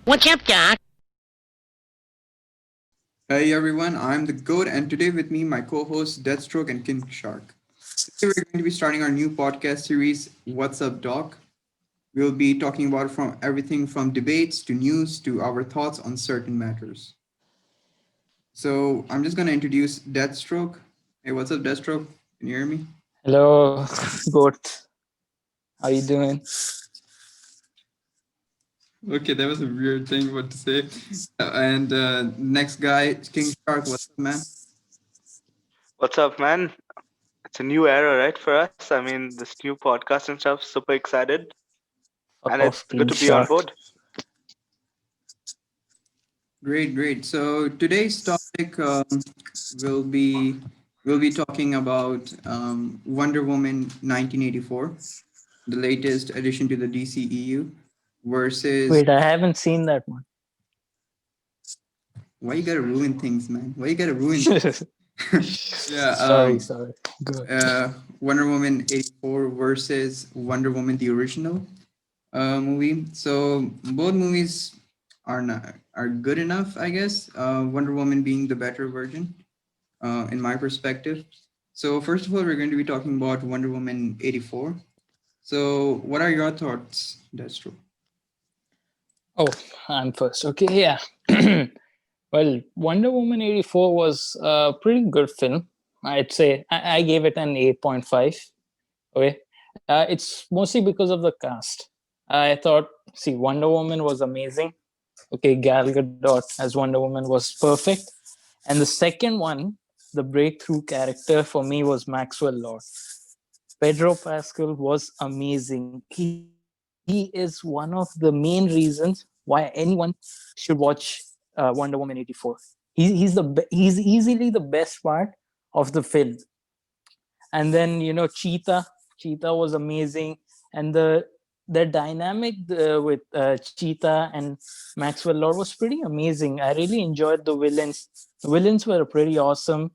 What's up, Doc? Hey everyone, I'm the Goat, and today with me, my co hosts Deathstroke and King Shark. Today we're going to be starting our new podcast series, What's Up, Doc? We'll be talking about from everything from debates to news to our thoughts on certain matters. So I'm just going to introduce Deathstroke. Hey, what's up, Deathstroke? Can you hear me? Hello, Goat. How you doing? Okay, that was a weird thing what to say. And next guy, King Shark, what's up, man? What's up, man? It's a new era, right, for us. I mean, this new podcast and stuff, super excited. And Fuck it's off, good King to be on Shark. board. Great, great. So today's topic will be we'll be talking about Wonder Woman 1984, the latest addition to the DCEU, versus Wait, I haven't seen that one. why you gotta ruin things, man? Why you gotta ruin? Yeah, sorry. Good. Wonder Woman 84 versus Wonder Woman the original movie. So both movies are good enough, I guess. Wonder Woman being the better version. In my perspective. So, first of all, we're going to be talking about Wonder Woman 84. So, what are your thoughts, Destro? Oh, I'm first. Okay, yeah. Well, Wonder Woman 84 was a pretty good film. I'd say I gave it an 8.5. Okay. It's mostly because of the cast. I thought, see, Wonder Woman was amazing. Okay, Gal Gadot as Wonder Woman was perfect. And the second one, the breakthrough character for me was Maxwell Lord. Pedro Pascal was amazing. He is one of the main reasons why anyone should watch Wonder Woman 84. He's easily the best part of the film. And then Cheetah was amazing, and the dynamic with Cheetah and Maxwell Lord was pretty amazing. I really enjoyed the villains. The villains were pretty awesome,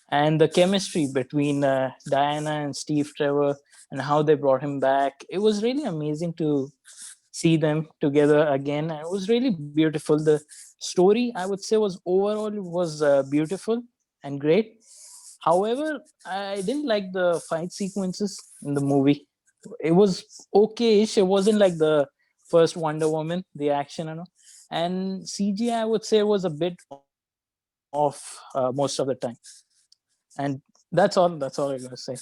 and the chemistry between Diana and Steve Trevor and how they brought him back. It was really amazing to see them together again, and it was really beautiful. The story, I would say, was overall was beautiful and great. However, I didn't like the fight sequences in the movie. It was okay-ish. It wasn't like the first Wonder Woman, the action and all. And CGI, I would say, was a bit off most of the time. And that's all I gotta say.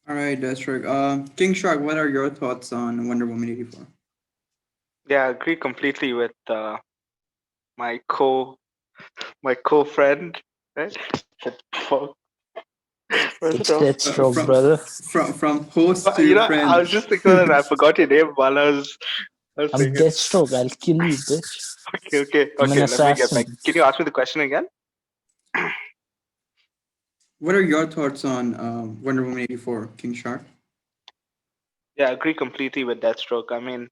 All right, Destro. King Shark, what are your thoughts on Wonder Woman 84? Yeah, I agree completely with my co my co-friend, right? That fuck. First It's off, Deathstroke, From brother. host you to know, I friend. was just thinking that I forgot your name while I was I'm thinking. Deathstroke. I'll kill you, bitch. I'm an Okay. Let me get back. assassin. Can you ask me the question again? What are your thoughts on Wonder Woman 84, King Shark? Yeah, I agree completely with Deathstroke. I mean,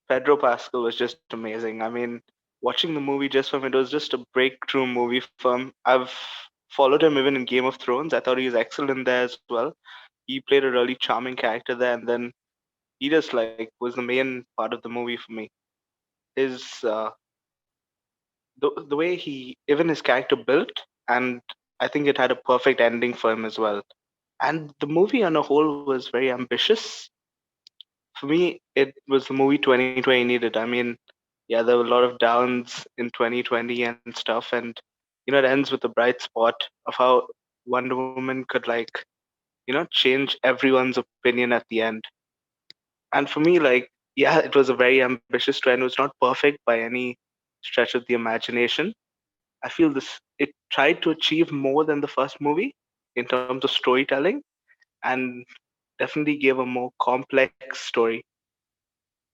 Pedro Pascal was just amazing. I mean, watching the movie just from it was just a breakthrough movie for him. I've followed him even in Game of Thrones. I thought he was excellent there as well. He played a really charming character there, and then he just like was the main part of the movie for me. His the way he even his character built, and I think it had a perfect ending for him as well. And the movie on a whole was very ambitious. For me, it was the movie 2020 needed. I mean, yeah, there were a lot of downs in 2020 and stuff, and it ends with a bright spot of how Wonder Woman could like change everyone's opinion at the end. And for me, like, yeah, it was a very ambitious trend. It was not perfect by any stretch of the imagination. I feel it tried to achieve more than the first movie in terms of storytelling, and definitely gave a more complex story.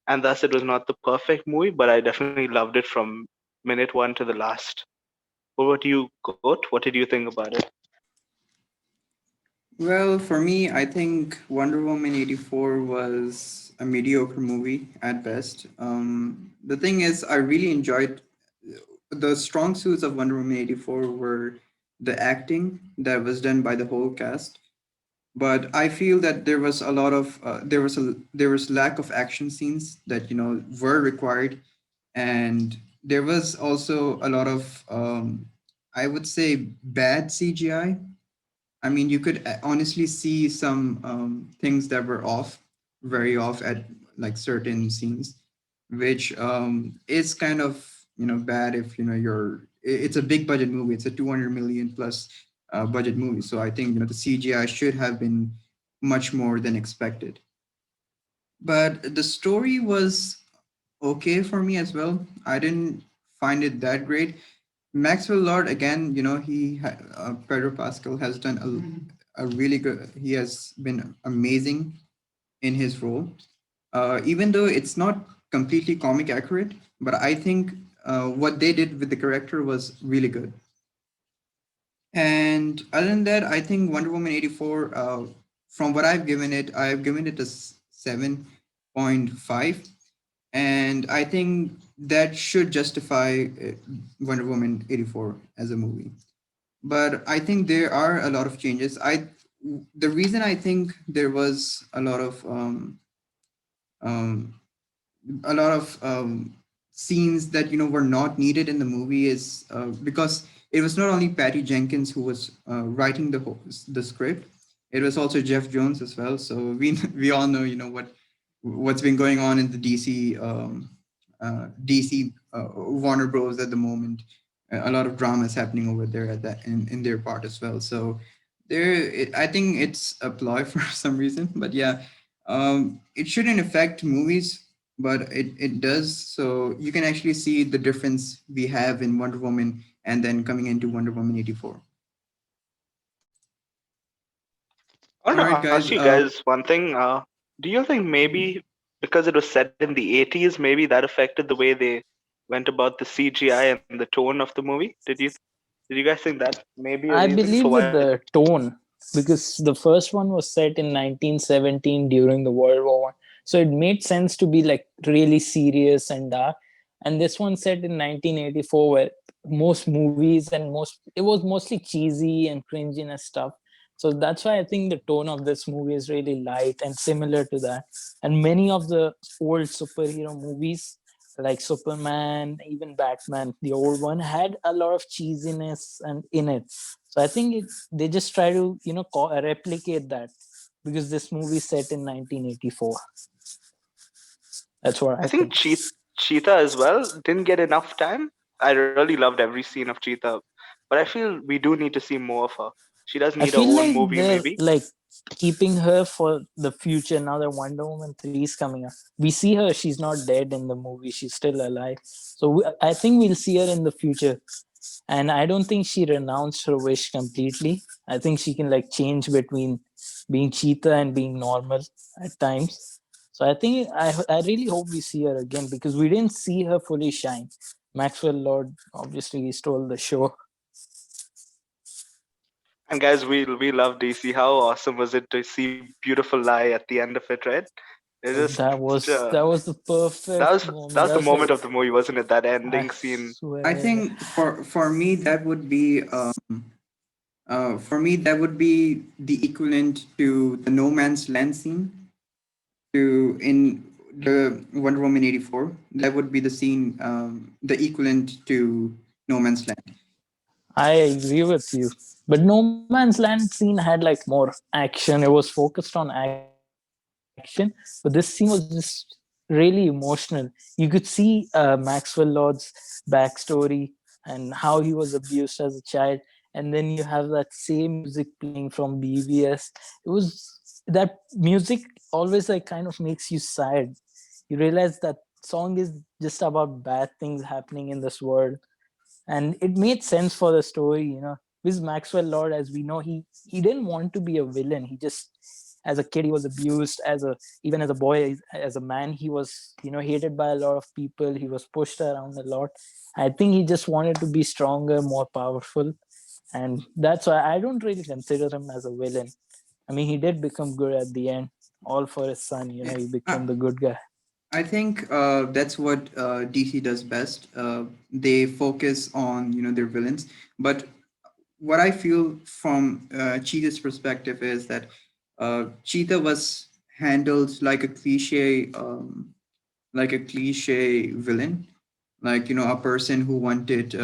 And thus it was not the perfect movie, but I definitely loved it from minute one to the last. What about you, Goat? What did you think about it? Well, for me, I think Wonder Woman 84 was a mediocre movie at best. The thing is, I really enjoyed the strong suits of Wonder Woman 84 were the acting that was done by the whole cast. but I feel that there was a lot of there was lack of action scenes that were required, and there was also a lot of I would say bad CGI. I mean, you could honestly see some things that were off, very off at like certain scenes, which is kind of bad if it's a big budget movie. It's a 200 million plus budget movie, so I think the CGI should have been much more than expected. But the story was okay for me as well. I didn't find it that great. Maxwell Lord again, Pedro Pascal has done a really good. He has been amazing in his role, even though it's not completely comic accurate. But I think what they did with the character was really good. And other than that, I think Wonder Woman 84, from what I've given it a 7.5. And I think that should justify Wonder Woman 84 as a movie. But I think there are a lot of changes. The reason I think there was um, a lot of scenes that were not needed in the movie is because it was not only Patty Jenkins who was writing the script. It was also Jeff Jones as well. So we all know what's been going on in the DC Warner Bros at the moment. A lot of drama is happening over there at that in their part as well. So I think it's a ploy for some reason, but yeah, it shouldn't affect movies, but it does. So you can actually see the difference we have in Wonder Woman and then coming into Wonder Woman 84. I All want to right, ask guys. you guys one thing. Do you think maybe because it was set in the 80s, maybe that affected the way they went about the CGI and the tone of the movie? Did you guys think that may be a I reason for believe why? with the tone, because the first one was set in 1917 during the World War One, so it made sense to be like really serious and dark. And this one set in 1984, where most movies and most it was mostly cheesy and cringy and stuff. So that's why I think the tone of this movie is really light and similar to that. And many of the old superhero movies like Superman, even Batman, the old one had a lot of cheesiness and in it. So I think they just try to replicate that because this movie set in 1984. That's what I I think think. Cheetah as well didn't get enough time. I really loved every scene of Cheetah, but I feel we do need to see more of her. She does I need her feel own like movie, they're maybe. like keeping her for the future. Now that Wonder Woman 3 is coming up, we see her. She's not dead in the movie. She's still alive. So I think we'll see her in the future. And I don't think she renounced her wish completely. I think she can like change between being cheetah and being normal at times. So I think I really hope we see her again because we didn't see her fully shine. Maxwell Lord obviously stole the show. And guys, we love DC. How awesome was it to see Beautiful Lie at the end of it, right? It's just such a That was the perfect that moment. was That the was like moment of the movie, wasn't it? That I ending scene. I swear. think for me that would be the equivalent to the No Man's Land scene to in the Wonder Woman 84. That would be the scene, the equivalent to No Man's Land. I agree with you. But No Man's Land scene had like more action. It was focused on action. But this scene was just really emotional. You could see Maxwell Lord's backstory and how he was abused as a child. And then you have that same music playing from BVS. It was that music always like kind of makes you sad. You realize that song is just about bad things happening in this world, and it made sense for the story. With Maxwell Lord, as we know, he didn't want to be a villain. He just, as a kid, he was abused. Even as a boy, as a man, he was hated by a lot of people. He was pushed around a lot. I think he just wanted to be stronger, more powerful, and that's why I don't really consider him as a villain. I mean, he did become good at the end, all for his son. Eh, He uh, became the good guy. I think that's what DC does best. They focus on their villains, but what I feel from Cheetah's perspective is that Cheetah was handled like a cliche villain, like a person who wanted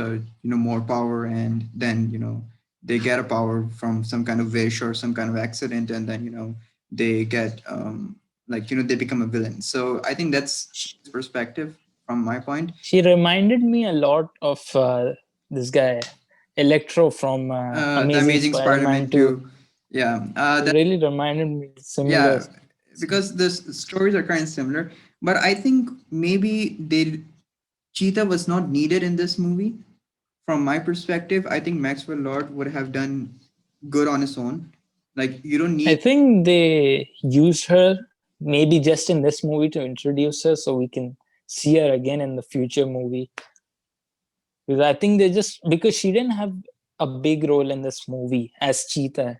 more power, and then they get a power from some kind of wish or some kind of accident, and then they get they become a villain. So I think that's his perspective from my point. She reminded me a lot of this guy, Electro from The Amazing Amazing Spider-Man Spider-Man 2. 2. Yeah, It really reminded me similar. yeah, because the stories are kind of similar, but I think maybe they Cheetah was not needed in this movie. From my perspective, I think Maxwell Lord would have done good on his own. Like you don't I need. think they used her maybe just in this movie to introduce her so we can see her again in the future movie. Because I think they just because she didn't have a big role in this movie as Cheetah.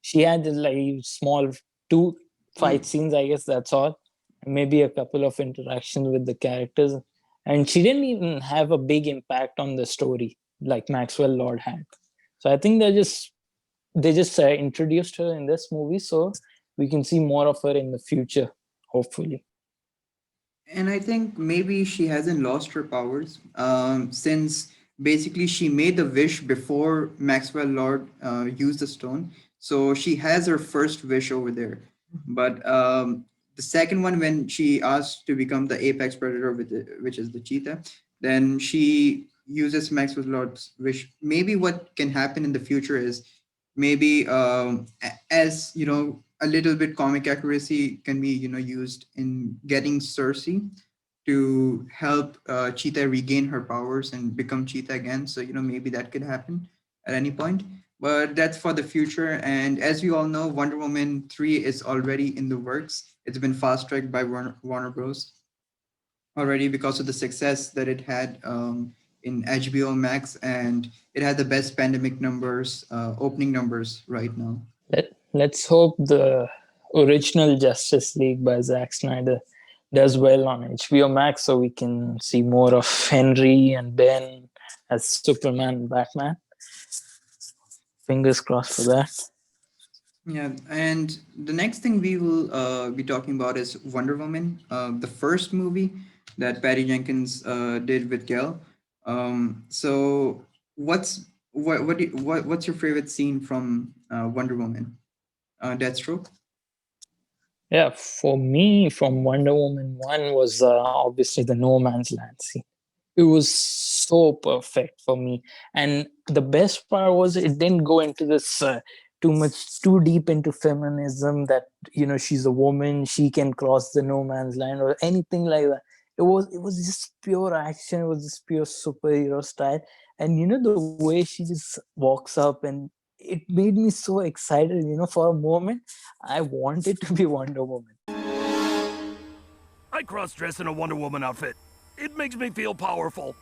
She had just like small two fight Mm, scenes, I guess that's all. And maybe a couple of interactions with the characters. And she didn't even have a big impact on the story like Maxwell Lord had. So I think they just introduced her in this movie so we can see more of her in the future, hopefully. And I think maybe she hasn't lost her powers, since basically she made the wish before Maxwell Lord used the stone. So she has her first wish over there. But the second one, when she asked to become the apex predator, which is the cheetah, then she uses Maxwell Lord's wish. Maybe what can happen in the future is maybe as a little bit comic accuracy can be used in getting Cersei to help Cheetah regain her powers and become Cheetah again. So maybe that could happen at any point, but that's for the future. And as we all know, Wonder Woman 3 is already in the works. It's been fast tracked by Warner Bros already because of the success that it had in HBO Max, and it had the best pandemic numbers, opening numbers right now. Let's hope the original Justice League by Zack Snyder does well on HBO Max so we can see more of Henry and Ben as Superman and Batman. Fingers crossed for that. Yeah, and the next thing we will be talking about is Wonder Woman, the first movie that Patty Jenkins did with Gal. So, what's your favorite scene from Wonder Woman? Deathstroke. Yeah, for me, from Wonder Woman 1 was obviously the No Man's Land scene. It was so perfect for me. And the best part was it didn't go into this too deep into feminism that, she's a woman, she can cross the no man's land or anything like that. It was just pure action. It was just pure superhero style. And, the way she just walks up and it made me so excited, for a moment. I wanted to be Wonder Woman. I cross-dress in a Wonder Woman outfit. It makes me feel powerful.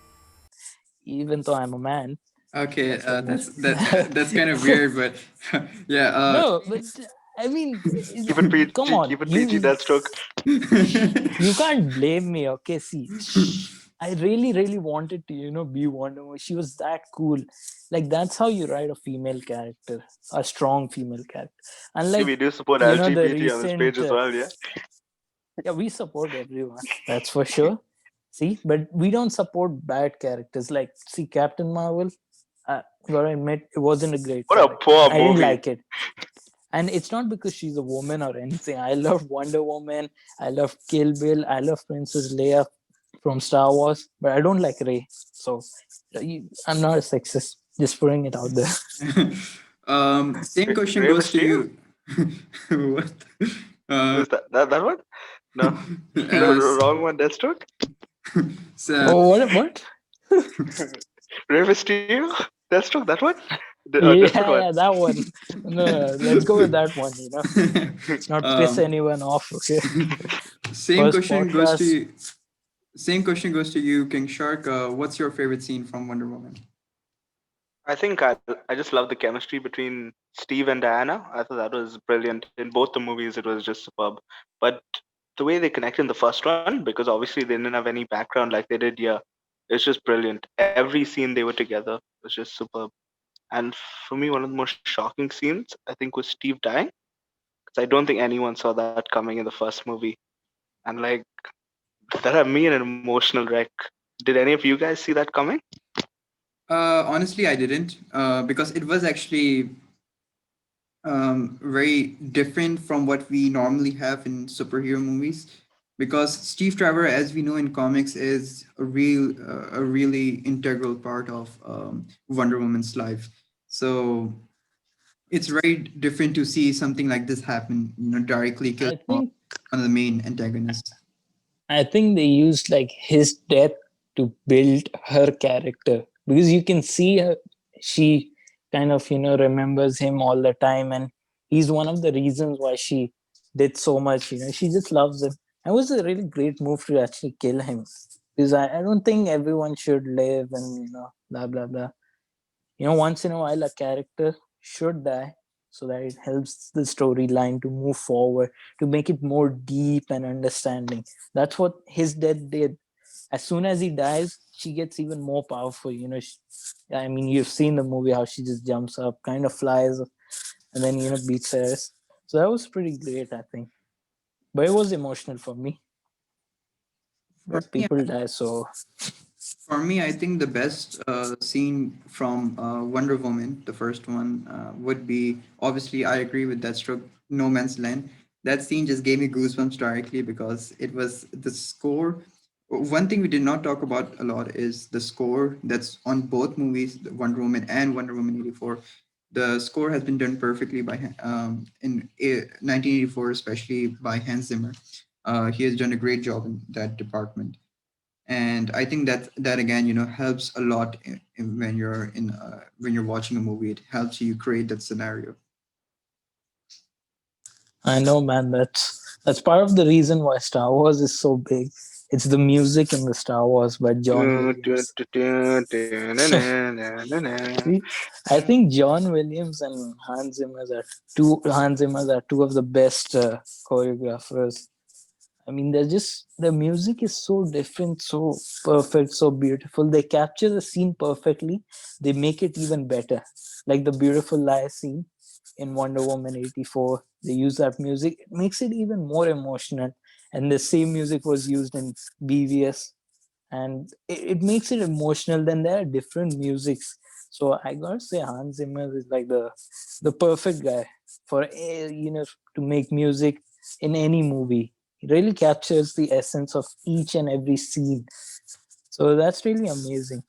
Even though I'm a man. Okay, So, that's kind of weird, but yeah. no, but I mean, Keep it come PG. on, Keep it PG. you Deathstroke. you can't blame me. Okay, see, I really, really wanted to, be Wonder Woman. She was that cool. Like that's how you write a female character, a strong female character. And See, like, we do support the LGBT on this page recent, as well. Yeah. yeah, we support everyone. That's for sure. See, but we don't support bad characters. Like, see, Captain Marvel. Gotta admit, it wasn't a great What a character. poor I didn't movie. like it. And it's not because she's a woman or anything. I love Wonder Woman. I love Kill Bill. I love Princess Leia from Star Wars, but I don't like Rey. So I'm not a sexist. Just putting it out there. Same question Rey goes to Mysterio? you. What? Uh, Who's that one? No. No, uh, wrong one. Deathstroke. so, Oh, what? Rey Mysterio? Deathstroke, that one? Yeah, Different one. yeah, that one. No, let's go with that one. Let's not piss um, anyone off. Okay. same First question goes to podcast. you. Same question goes to you, King Shark. What's your favorite scene from Wonder Woman? I think I just love the chemistry between Steve and Diana. I thought that was brilliant. In both the movies, it was just superb. But the way they connect in the first one, because obviously they didn't have any background like they did here, it's just brilliant. Every scene they were together was just superb. And for me, one of the most shocking scenes, I think, was Steve dying. I don't think anyone saw that coming in the first movie. And like that had me an emotional wreck. Did any of you guys see that coming? Honestly, I didn't, because it was actually very different from what we normally have in superhero movies. Because Steve Trevor, as we know in comics, is a really integral part of Wonder Woman's life. So it's very different to see something like this happen, directly killing I off think one of the main antagonists. I think they used like his death to build her character, because you can see her, she kind of remembers him all the time, and he's one of the reasons why she did so much. She just loves him. It was a really great move to actually kill him, because I don't think everyone should live and blah blah blah. Once in a while a character should die, so that it helps the storyline to move forward, to make it more deep and understanding. That's what his death did. As soon as he dies, she gets even more powerful. I mean, you've seen the movie how she just jumps up, kind of flies, and then beats her ass. So that was pretty great, I think. But it was emotional for me. For But me, people die, so For me, I think the best scene from Wonder Woman, the first one, would be, obviously, I agree with Deathstroke, No Man's Land. That scene just gave me goosebumps directly because it was the score. One thing we did not talk about a lot is the score that's on both movies, the Wonder Woman and Wonder Woman 84. The score has been done perfectly by in 1984, especially by Hans Zimmer. He has done a great job in that department, and I think that again helps a lot when you're watching a movie. It helps you create that scenario. I know, man. That's part of the reason why Star Wars is so big. It's the music in the Star Wars by John Williams. See, I think John Williams and Hans Zimmer are two of the best choreographers. I mean, they're just the music is so different, so perfect, so beautiful. They capture the scene perfectly. They make it even better. Like the beautiful lie scene in Wonder Woman 84. They use that music. It makes it even more emotional. And the same music was used in BVS. And it makes it emotional. Then there are different musics. So I gotta say Hans Zimmer is like the perfect guy for to make music in any movie. It really captures the essence of each and every scene. So that's really amazing.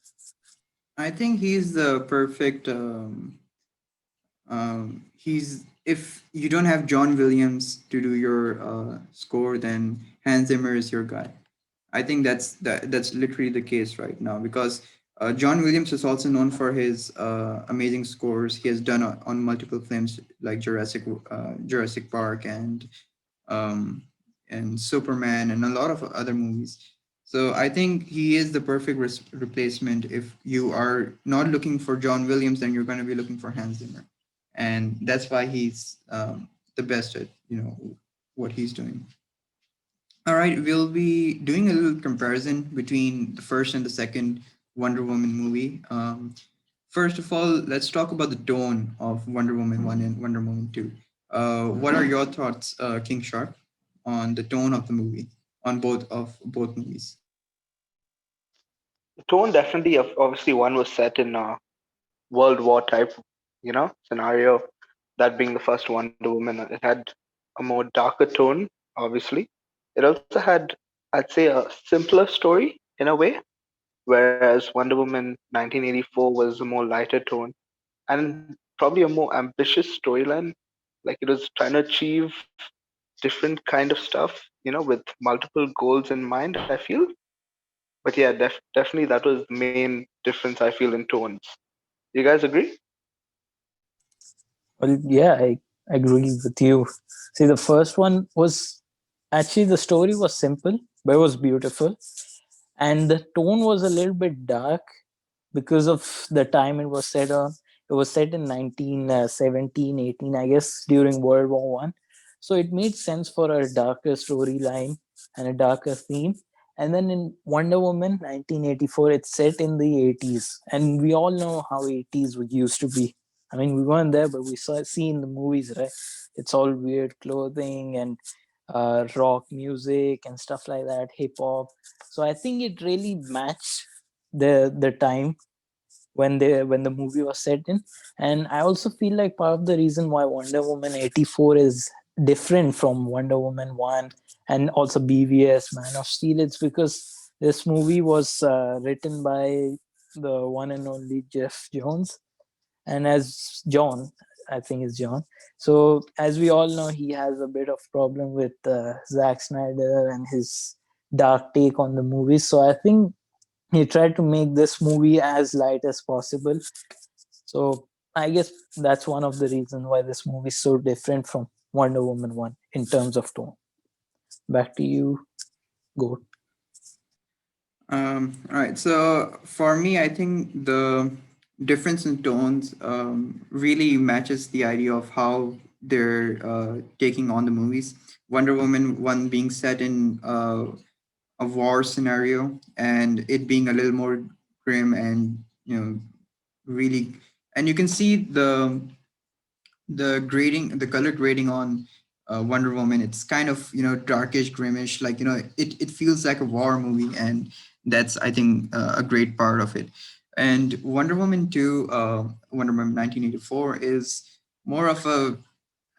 I think he's the perfect he's if you don't have John Williams to do your score, then Hans Zimmer is your guy. I think that's literally the case right now because John Williams is also known for his amazing scores. He has done on multiple films like Jurassic Park um, and Superman and a lot of other movies. So I think he is the perfect replacement. If you are not looking for John Williams, then you're going to be looking for Hans Zimmer, and that's why he's the best at what he's doing. All right, we'll be doing a little comparison between the first and the second Wonder Woman movie. First of all, let's talk about the tone of Wonder Woman 1 and Wonder Woman 2. What are your thoughts, King Shark, on the tone of the movie, on both movies? The tone definitely, obviously, one was set in a World War type, scenario. That being the first Wonder Woman, it had a more darker tone. Obviously, it also had, I'd say, a simpler story in a way, whereas Wonder Woman 1984 was a more lighter tone and probably a more ambitious storyline. Like it was trying to achieve different kind of stuff, with multiple goals in mind, I feel. But yeah, definitely that was the main difference I feel in tones. You guys agree? Well, yeah, I agree with you. See, the first one was actually the story was simple, but it was beautiful. And the tone was a little bit dark because of the time it was set on. It was set in 1917, 18, I guess, during World War One. So it made sense for a darker storyline and a darker theme. And then in Wonder Woman 1984, it's set in the 80s. And we all know how 80s used to be. I mean, we weren't there, but we saw see in the movies, right? It's all weird clothing and rock music and stuff like that, hip hop. So I think it really matched the time when the movie was set in. And I also feel like part of the reason why Wonder Woman 84 is different from Wonder Woman 1 and also BVS Man of Steel, it's because this movie was written by the one and only Jeff Jones, and as John, I think it's John. So as we all know, he has a bit of problem with Zack Snyder and his dark take on the movie. So I think he tried to make this movie as light as possible. So I guess that's one of the reasons why this movie is so different from Wonder Woman 1 in terms of tone. Back to you, Goat. All right. So for me, I think the difference in tones really matches the idea of how they're taking on the movies. Wonder Woman one being set in a war scenario, and it being a little more grim and really, and you can see the color grading on Wonder Woman. It's kind of darkish, grimish, like it feels like a war movie, and that's I think a great part of it. And Wonder Woman 2, Wonder Woman 1984 is more of a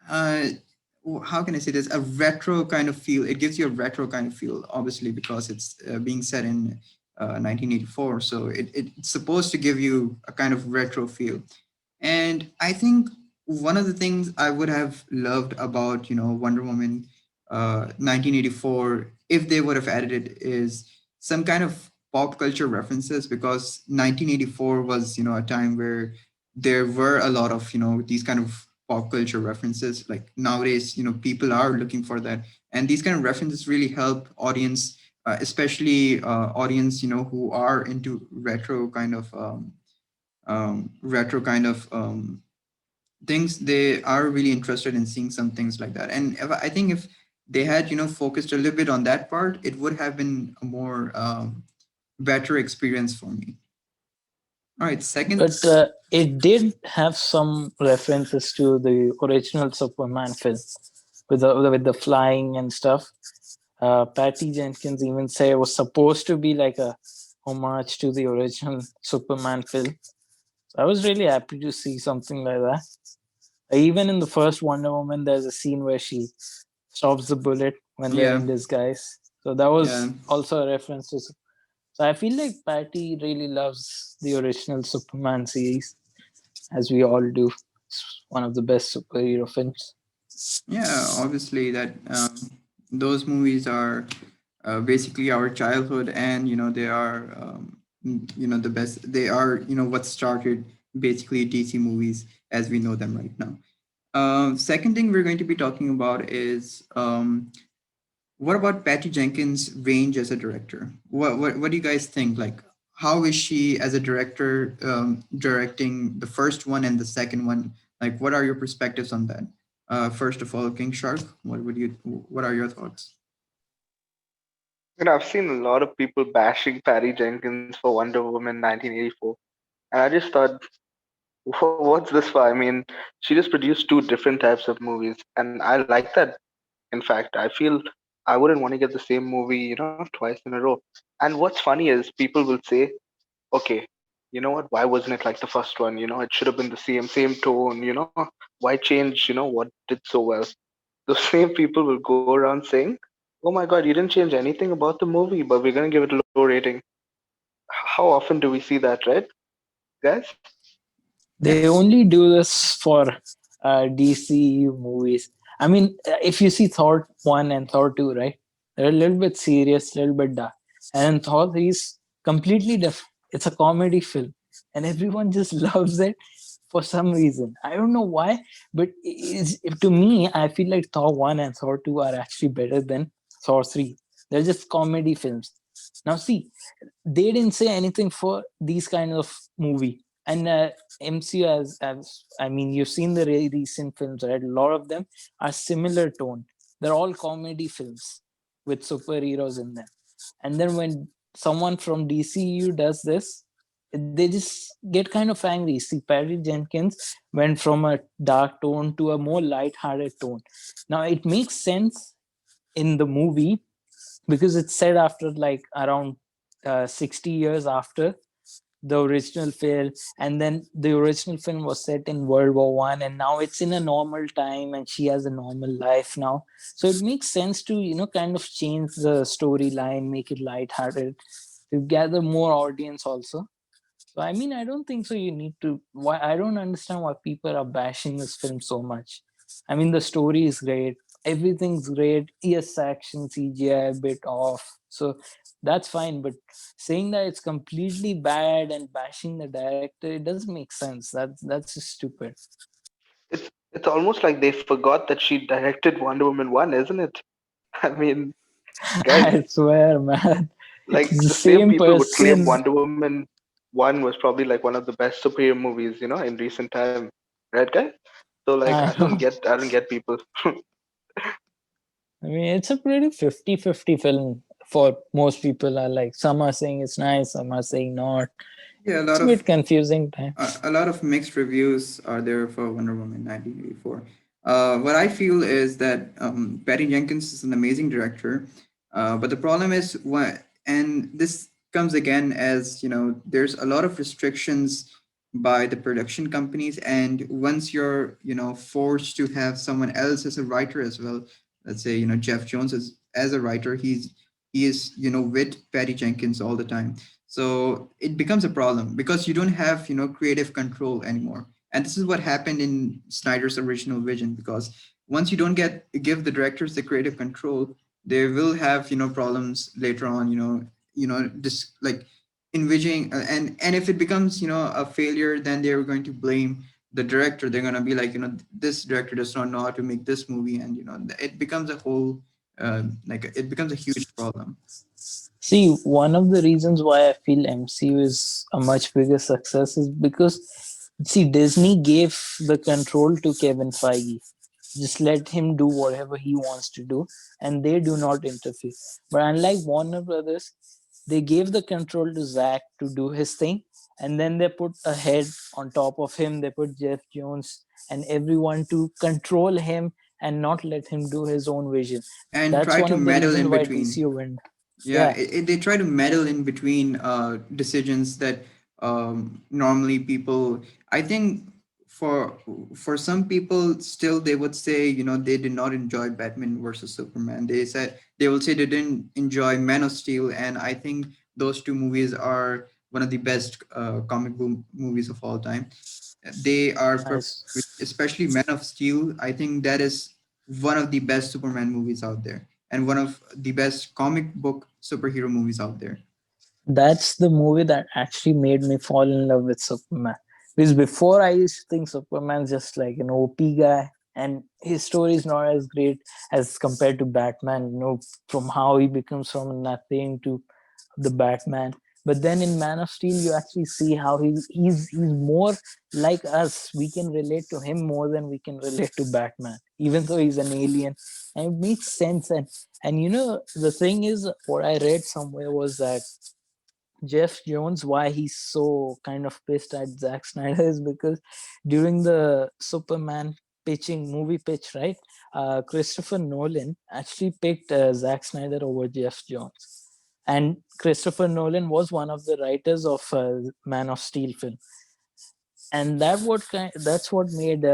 uh, how can I say this? A retro kind of feel. It gives you a retro kind of feel, obviously, because it's being set in 1984. So it's supposed to give you a kind of retro feel. And I think one of the things I would have loved about, Wonder Woman 1984, if they would have added it, is some kind of pop culture references, because 1984 was, a time where there were a lot of, these kind of pop culture references. Like nowadays, people are looking for that. And these kind of references really help audience, especially audience, who are into retro kind of things. They are really interested in seeing some things like that. And I think if they had focused a little bit on that part, it would have been a more better experience for me. All right, second. But it did have some references to the original Superman film with the flying and stuff. Patty Jenkins even said it was supposed to be like a homage to the original Superman film. So I was really happy to see something like that. Even in the first Wonder Woman, there's a scene where she stops the bullet when they're Yeah, in disguise. So that yeah. was also a reference to. So I feel like Patty really loves the original Superman series, as we all do. It's one of the best superhero films. Yeah, obviously that those movies are basically our childhood, and they are the best. They are what started basically DC movies as we know them right now. Second thing we're going to be talking about is what about Patty Jenkins' range as a director? What do you guys think? Like, how is she as a director, directing the first one and the second one? Like, what are your perspectives on that? First of all, King Shark, what are your thoughts? I've seen a lot of people bashing Patty Jenkins for Wonder Woman 1984, and I just thought, what's this for? I mean, she just produced two different types of movies, and I like that. In fact, I feel I wouldn't want to get the same movie, twice in a row. And what's funny is people will say, okay, you know what? Why wasn't it like the first one? It should have been the same tone. Why change? What did so well? Those same people will go around saying, "Oh my God, you didn't change anything about the movie, but we're gonna give it a low rating." How often do we see that, right, guys? They Yes. only do this for DC movies. I mean, if you see Thor 1 and Thor 2, right? They're a little bit serious, a little bit dark. And Thor 3 is completely different. It's a comedy film. And everyone just loves it for some reason. I don't know why, but to me, I feel like Thor 1 and Thor 2 are actually better than Thor 3. They're just comedy films. Now, see, they didn't say anything for these kind of movie. And MCU, as I mean, you've seen the recent films, right? A lot of them are similar tone. They're all comedy films with superheroes in them. And then when someone from DCU does this, they just get kind of angry. See, Patty Jenkins went from a dark tone to a more light-hearted tone. Now it makes sense in the movie because it's said after like around 60 years after the original film, and then the original film was set in World War I, and now it's in a normal time and she has a normal life now. So it makes sense to kind of change the storyline, make it lighthearted to gather more audience also. So I mean, I don't think so you need to. Why, I don't understand why people are bashing this film so much. I mean, the story is great, everything's great. Yes, action, CGI a bit off, so that's fine. But saying that it's completely bad and bashing the director, it doesn't make sense. That's just stupid. It's almost like they forgot that she directed Wonder Woman 1, isn't it? I mean, guys, I swear, man, like it's the the same same people would claim person. Wonder Woman 1 was probably like one of the best superhero movies, in recent time. Right, guys? So like I know. I don't get people. I mean, it's a pretty 50-50 film for most people. Are like, some are saying it's nice, some are saying not. Yeah, It's a bit confusing time. a lot of mixed reviews are there for Wonder Woman 1984. What I feel is that Patty Jenkins is an amazing director, but the problem is what, and this comes again as there's a lot of restrictions by the production companies, and once you're forced to have someone else as a writer as well, let's say Jeff Jones as a writer, he is with Patty Jenkins all the time, so it becomes a problem because you don't have creative control anymore, and this is what happened in Snyder's original vision. Because once you don't give the directors the creative control, they will have problems later on, this like envisioning, and if it becomes a failure, then they're going to blame the director. They're going to be like, this director does not know how to make this movie, and it becomes a whole like it becomes a huge problem. See, one of the reasons why I feel MCU is a much bigger success is because, see, Disney gave the control to Kevin Feige. Just let him do whatever he wants to do, and they do not interfere. But unlike Warner Brothers, they gave the control to Zack to do his thing, and then they put a head on top of him. They put Jeff Jones and everyone to control him and not let him do his own vision. And That's try one to of the meddle reasons in why between. DC win. Yeah, Yeah, they try to meddle in between decisions that normally people, I think, for some people still they would say they did not enjoy Batman versus Superman. They will say they didn't enjoy Man of Steel, and I think those two movies are one of the best comic book movies of all time. They are nice. especially Man of Steel. I think that is one of the best Superman movies out there, and one of the best comic book superhero movies out there. That's the movie that actually made me fall in love with Superman. Because before I used to think Superman's just like an OP guy, and his story is not as great as compared to Batman. From how he becomes from nothing to the Batman. But then in Man of Steel, you actually see how he's more like us. We can relate to him more than we can relate to Batman, even though he's an alien, and it makes sense. And the thing is, what I read somewhere was that Jeff Jones, why he's so kind of pissed at Zack Snyder is because during the Superman movie pitch, right? Christopher Nolan actually picked Zack Snyder over Jeff Jones. And Christopher Nolan was one of the writers of Man of Steel film. And that's what made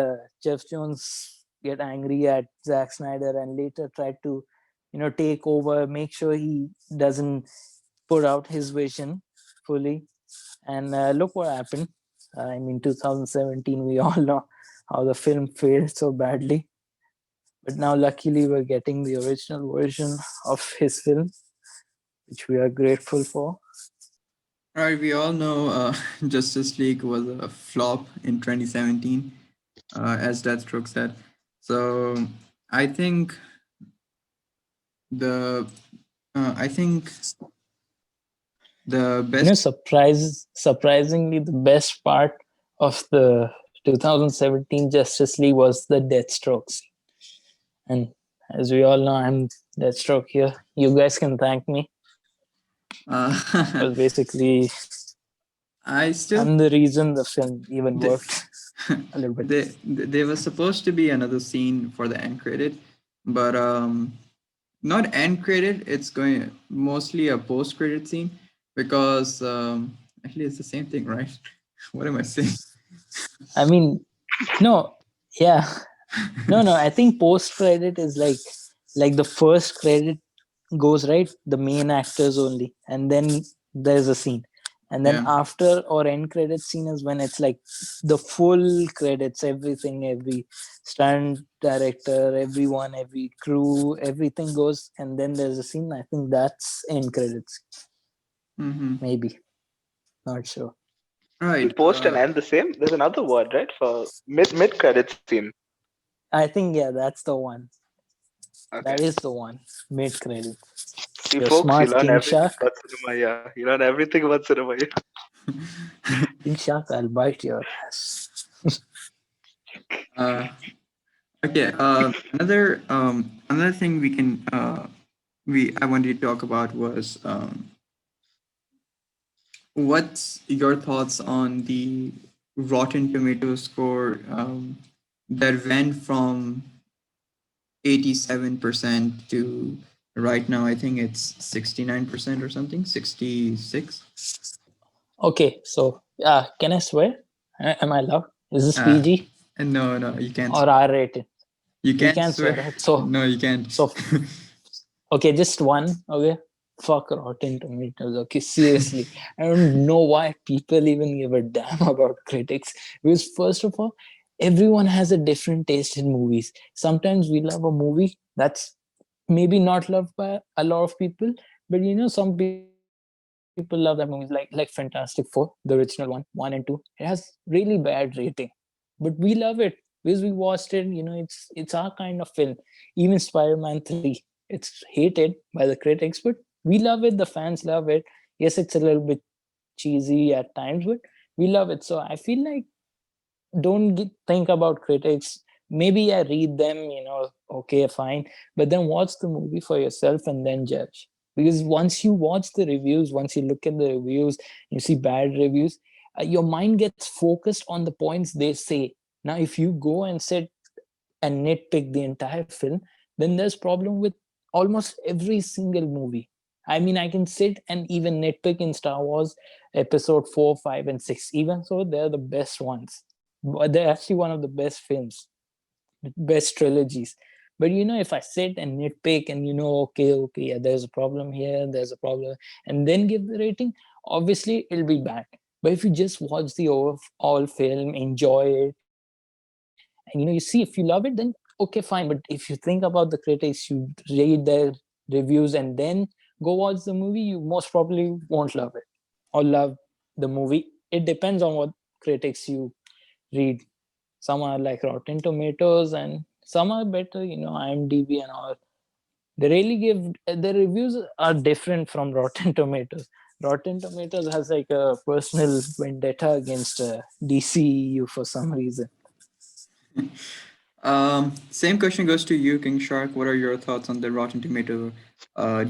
Jeff Jones get angry at Zack Snyder and later tried to, take over, make sure he doesn't put out his vision fully. And look what happened. I mean, 2017, we all know how the film failed so badly. But now, luckily, we're getting the original version of his film, which we are grateful for. All right, we all know Justice League was a flop in 2017, as Deathstroke said. So I think the I think the best. Surprisingly, the best part of the 2017 Justice League was the Deathstroke scene. And as we all know, I'm Deathstroke here. You guys can thank me. Uh, Because basically, I still I'm the reason the film even they, worked a little bit. there was supposed to be another scene for the end credit, but not end credit. It's going mostly a post credit scene because actually it's the same thing, right? What am I saying? I mean, no, yeah, no. I think post credit is like the first credit goes right, the main actors only, and then there's a scene, and then Yeah. after or end credit scene is when it's like the full credits, everything, every stunt director, everyone, every crew, everything goes, and then there's a scene. I think that's end credits, Mm-hmm. maybe, not sure. All right. Post and end the same. There's another word, right, for mid credit scene. I think yeah, that's the one. Okay. That is the one. Mid credit. See, You're folks, you smart, learn King everything Shark. about cinema. Yeah, you learn everything about cinema. Yeah. King Shark, I'll bite your ass. uh, okay. Another thing we can I wanted to talk about was what's your thoughts on the Rotten Tomato score that went from 87% to right now, I think it's 69% or something, 66. Okay, so can I swear? Am I allowed? Is this Uh, PG and no, no, you can't. or R rated? You We can't can swear, swear. right? So, No, you can't. so okay, just one. Okay, fuck Rotten Tomatoes. Okay, seriously, I don't know why people even give a damn about critics. Because first of all, everyone has a different taste in movies. Sometimes we love a movie that's maybe not loved by a lot of people, but some people love that movies like Fantastic Four, the original one and two. It has really bad rating, but we love it because we watched it. It's our kind of film. Even Spider-Man 3, it's hated by the critics, but we love it. The fans love it. Yes, it's a little bit cheesy at times, but we love it. So I feel like don't think about critics. Maybe I read them, okay, fine, but then watch the movie for yourself and then judge. Because once you watch the reviews, once you look at the reviews, you see bad reviews, your mind gets focused on the points they say. Now if you go and sit and nitpick the entire film, then there's problem with almost every single movie. I mean, I can sit and even nitpick in Star Wars episode 4, 5, and 6. Even so, they're the best ones. But they're actually one of the best films, best trilogies. But if I sit and nitpick and okay, yeah, there's a problem here, there's a problem, and then give the rating, obviously it'll be bad. But if you just watch the overall film, enjoy it, and you see if you love it, then okay, fine. But if you think about the critics, you read their reviews and then go watch the movie, you most probably won't love it or love the movie. It depends on what critics you read. Some are like Rotten Tomatoes and some are better, IMDb and all. They really give the reviews are different from Rotten Tomatoes. Rotten Tomatoes has like a personal vendetta against DCU for some reason. Same question goes to you, King Shark. What are your thoughts on the Rotten Tomato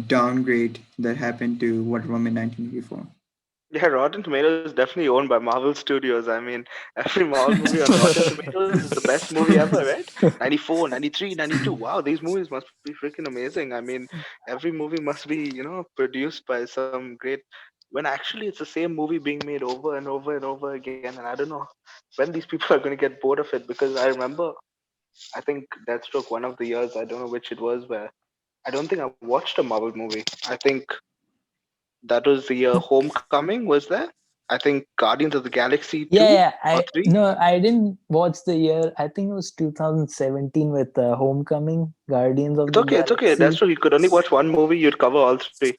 downgrade that happened to Wonder Woman 1984? Yeah, Rotten Tomatoes is definitely owned by Marvel Studios. I mean, every Marvel movie on Rotten Tomatoes is the best movie ever, right? 94, 93, 92. Wow, these movies must be freaking amazing. I mean, every movie must be, produced by some great. When actually it's the same movie being made over and over and over again. And I don't know when these people are going to get bored of it because I remember, I think Deathstroke, one of the years, I don't know which it was, where I don't think I watched a Marvel movie. I think that was the year Homecoming was there. I think Guardians of the Galaxy 2 Yeah, or I 3. no, I didn't watch the year. I think it was 2017 with Homecoming, Guardians of It's the okay, it's okay. That's Galaxy. true. You could only watch one movie, you'd cover all three.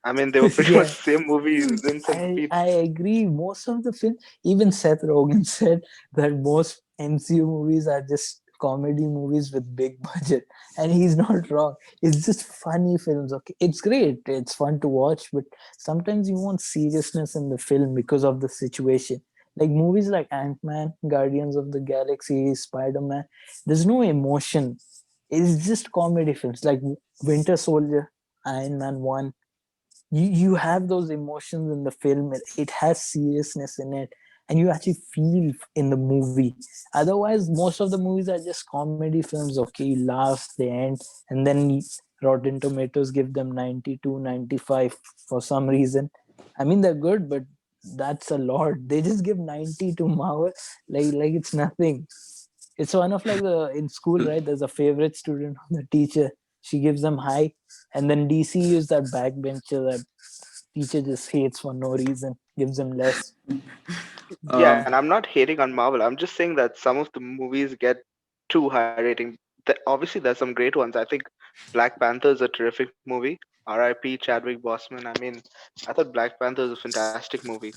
I mean, they were pretty much Yeah, the same movie, rinse and repeat. I agree. Most of the film, even Seth Rogen said that most MCU movies are just comedy movies with big budget, and he's not wrong. It's just funny films. Okay, it's great. It's fun to watch, but sometimes you want seriousness in the film because of the situation. Like movies like Ant-Man, Guardians of the Galaxy, Spider-Man. There's no emotion. It's just comedy films like Winter Soldier, Iron Man 1. you have those emotions in the film. It has seriousness in it, and you actually feel in the movie. Otherwise, most of the movies are just comedy films. Okay, you laugh, they end, and then Rotten Tomatoes give them 92, 95 for some reason. I mean, they're good, but that's a lot. They just give 90 to Marvel like it's nothing. It's one of like the in school, right? There's a favorite student of the teacher. She gives them high, and then DC is that backbencher that teacher just hates for no reason, gives them less. Yeah, Um, and I'm not hating on Marvel. I'm just saying that some of the movies get too high rating. Obviously, there's some great ones. I think Black Panther is a terrific movie. R.I.P. Chadwick Boseman. I mean, I thought Black Panther is a fantastic movie.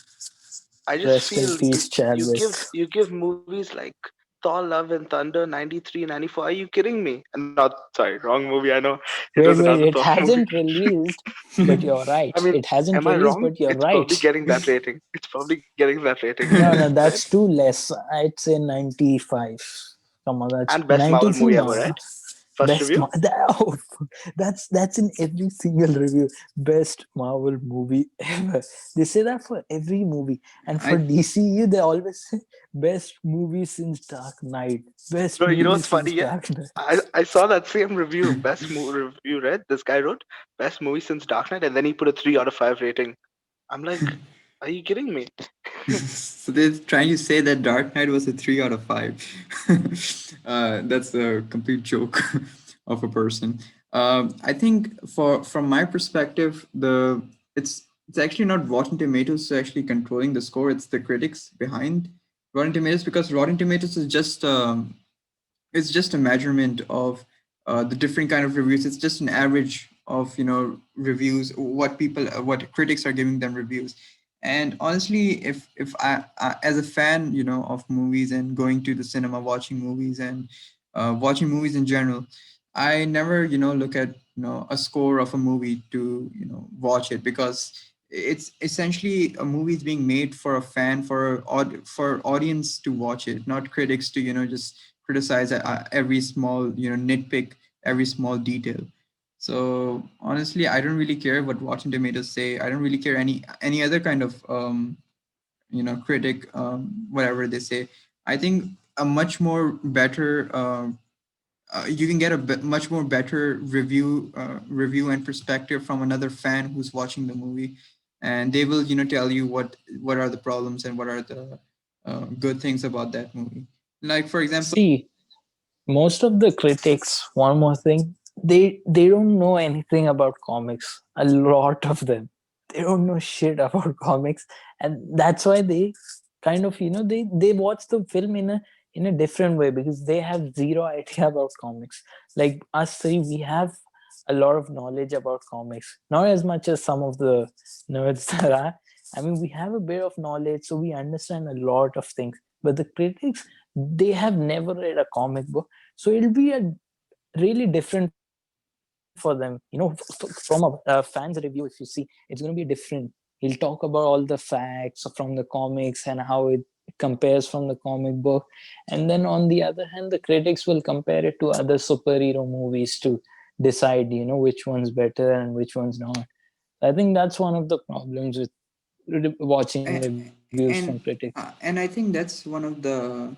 I just Rest in feel peace, Chadwick. you give movies like Thor: Love and Thunder 93, 94. Are you kidding me? Not sorry, wrong movie. I know it was Wait, another it Thor movie. hasn't released, but you're right. I mean, It hasn't am I released, wrong? but you're It's right. probably getting that rating. It's probably getting that rating, No, right? that's too less. I'd say 95. Come on, that's And best Marvel 93 movie ever, Marvel. right? First Best review. oh, that's in every single review. Best Marvel movie ever. They say that for every movie, and for I DCU they always say best movie since Dark Knight. Best Bro, you know movie what's funny? since Yeah, Dark Knight. I saw that same review, best movie review, right? This guy wrote best movie since Dark Knight, and then he put a 3 out of 5 rating. I'm like, are you kidding me? so they're trying to say that Dark Knight was a 3 out of 5. That's a complete joke of a person. I think from my perspective, it's actually not Rotten Tomatoes actually controlling the score. It's the critics behind Rotten Tomatoes, because Rotten Tomatoes is just it's just a measurement of the different kind of reviews. It's just an average of reviews, what critics are giving them reviews. And honestly, if I as a fan of movies and going to the cinema, watching movies and watching movies in general, I never look at a score of a movie to watch it, because it's essentially a movie is being made for a fan, for audience to watch it, not critics to just criticize every small nitpick, every small detail. So honestly, I don't really care what Rotten Tomatoes say. I don't really care any other kind of critic, whatever they say. I think a much more better you can get a much more better review and perspective from another fan who's watching the movie, and they will tell you what are the problems and what are the good things about that movie. Like for example, See, most of the critics, one more thing, they don't know anything about comics. A lot of them, they don't know shit about comics, and that's why they kind of they watch the film in a different way, because they have zero idea about comics. Like us three, we have a lot of knowledge about comics, not as much as some of the nerds that are. I mean, we have a bit of knowledge, so we understand a lot of things. But the critics, they have never read a comic book, so it'll be a really different for them, from a fan's review. If you see, it's going to be different. He'll talk about all the facts from the comics and how it compares from the comic book, and then on the other hand, the critics will compare it to other superhero movies to decide which one's better and which one's not. I think that's one of the problems with watching a- reviews from critics. and I think that's one of the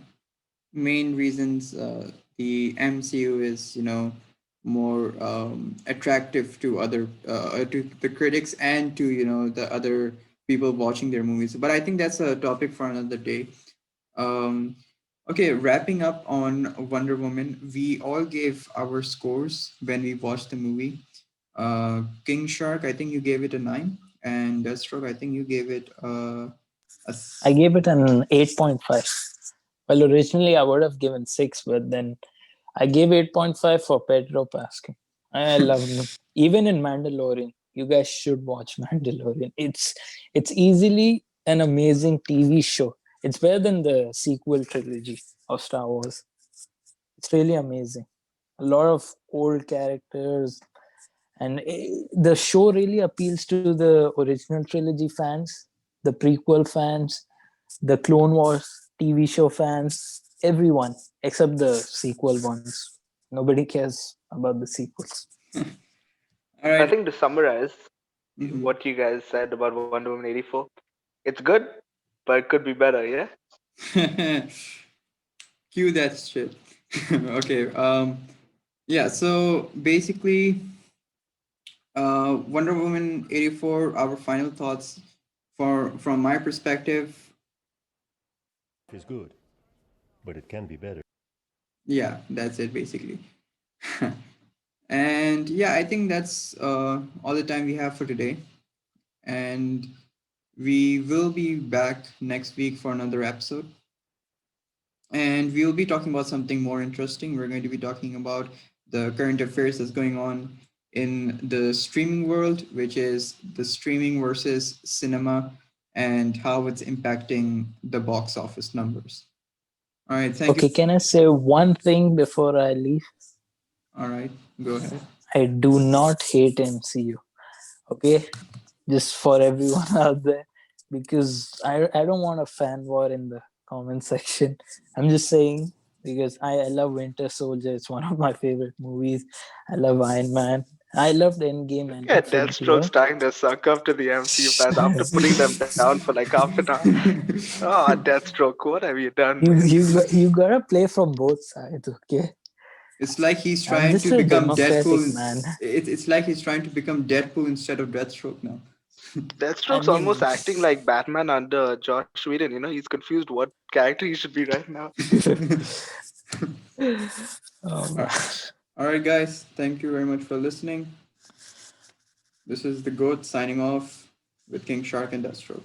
main reasons the MCU is more attractive to other to the critics and to the other people watching their movies. But I think that's a topic for another day. Um, okay, wrapping up on Wonder Woman, we all gave our scores when we watched the movie. King Shark, I think you gave it a 9, and Deathstroke, I think you gave it I gave it an 8.5. Well, originally I would have given 6, but then I gave 8.5 for Pedro Pascal. I love him. Even in Mandalorian, you guys should watch Mandalorian. It's easily an amazing TV show. It's better than the sequel trilogy of Star Wars. It's really amazing. A lot of old characters, and the show really appeals to the original trilogy fans, the prequel fans, the Clone Wars TV show fans, everyone except the sequel ones. Nobody cares about the sequels. all I right. think to summarize, Mhm. what you guys said about Wonder Woman 84. It's good, but it could be better, yeah? Cue that shit. Okay. Yeah. So basically, Wonder Woman 84. Our final thoughts from my perspective. Is good, but it can be better. Yeah, that's it basically. And yeah, I think that's all the time we have for today. And we will be back next week for another episode. And we'll be talking about something more interesting. We're going to be talking about the current affairs that's going on in the streaming world, which is the streaming versus cinema and how it's impacting the box office numbers. All right, thank Okay, you. can I say one thing before I leave? All right, go ahead. I do not hate MCU. Okay, just for everyone out there, because I don't want a fan war in the comment section. I'm just saying because I love Winter Soldier. It's one of my favorite movies. I love Iron Man. I loved Endgame and Yeah, Infinity Deathstroke War. starting to suck up to the MCU fans after putting them down for like half an hour. Oh, Deathstroke, what have you done, you man? you gotta play from both sides, okay? It's like he's I'm trying just to a become democratic Deadpool. man. It's like he's trying to become Deadpool instead of Deathstroke now. I Deathstroke's almost mean, acting like Batman under Josh Whedon. He's confused what character he should be right now. oh, All all right, guys. Thank you very much for listening. This is the GOAT signing off with King Shark and Deathstroke.